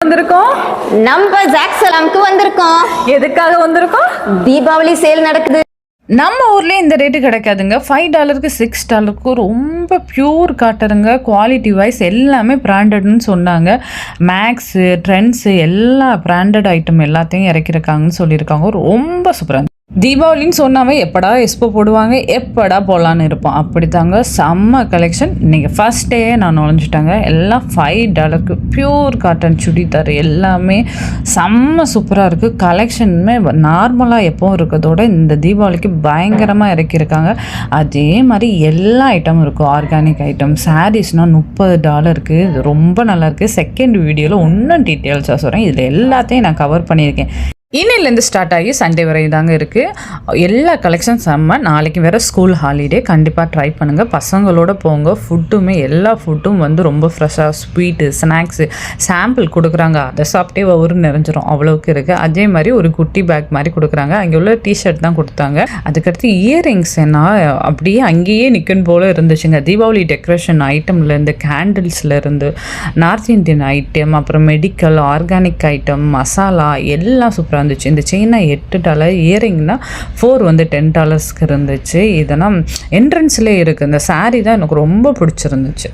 வந்திருக்கோம்? நம்ம ஜாக் சலாம்க்கு வந்திருக்கோம். எதுக்காக வந்திருக்கோம்? தீபாவளி சேல் நடக்குது. நம்ம ஊர்லேயே இந்த ரேட்டு கிடைக்காதுங்க. $5 $6 ரொம்ப பியூர் காட்டருங்க. குவாலிட்டி வைஸ் எல்லாமே பிராண்டட்னு சொன்னாங்க. மேக்ஸு ட்ரெண்ட்ஸு எல்லா பிராண்டட் ஐட்டம் எல்லாத்தையும் இறக்கிருக்காங்கன்னு சொல்லியிருக்காங்க. ரொம்ப சூப்பராக. தீபாவளின்னு சொன்னாவே எப்படா எக்ஸ்போ போடுவாங்க, எப்படா போடலான்னு இருப்போம். அப்படி தாங்க செம்ம கலெக்ஷன். இன்றைக்கி ஃபஸ்ட் டே நான் நுழைஞ்சிட்டாங்க. எல்லாம் $5 பியூர் காட்டன் சுடிதார் எல்லாமே செம்ம சூப்பராக இருக்குது. கலெக்ஷனுமே நார்மலாக எப்போவும் இருக்கிறதோட இந்த தீபாவளிக்கு பயங்கரமாக இறக்கியிருக்காங்க. அதே மாதிரி எல்லா ஐட்டமும் இருக்கும். ஆர்கானிக் ஐட்டம் சாரீஸ்னால் $30. இது ரொம்ப நல்லாயிருக்கு. செகண்ட் வீடியோவில் இன்னும் டீட்டெயில்ஸாக சொல்கிறேன். இதில் எல்லாத்தையும் நான் கவர் பண்ணியிருக்கேன். இன்னிலேருந்து ஸ்டார்ட் ஆகி சண்டே வரை தாங்க இருக்குது. எல்லா கலெக்ஷன் செம்ம. நாளைக்கு வேறு ஸ்கூல் ஹாலிடே. கண்டிப்பாக ட்ரை பண்ணுங்கள். பசங்களோட போங்க. ஃபுட்டுமே எல்லா ஃபுட்டும் வந்து ரொம்ப ஃப்ரெஷ்ஷாக ஸ்வீட்டு ஸ்நாக்ஸு சாம்பிள் கொடுக்குறாங்க. அதை சாப்பிட்டே ஒவ்வொரு நிறைஞ்சிரும் அவ்வளோக்கு இருக்குது. அதே மாதிரி ஒரு குட்டி பேக் மாதிரி கொடுக்குறாங்க. அங்கே உள்ள டிஷர்ட் தான் கொடுத்தாங்க. அதுக்கடுத்து இயரிங்ஸ் என்ன அப்படியே அங்கேயே நிற்கணும் போல் இருந்துச்சுங்க. தீபாவளி டெக்கரேஷன் ஐட்டம்லேருந்து கேண்டில்ஸ்லேருந்து நார்த் இந்தியன் ஐட்டம், அப்புறம் மெடிக்கல் ஆர்கானிக் ஐட்டம், மசாலா எல்லாம் சூப்பராக இருந்துச்சு. இந்த செயினா $8, இயரிங்னா 4 வந்து $10 இருந்துச்சு. இதெல்லாம் என்ட்ரன்ஸ்லேயே இருக்குது. இந்த சாரீ தான் எனக்கு ரொம்ப பிடிச்சிருந்துச்சு.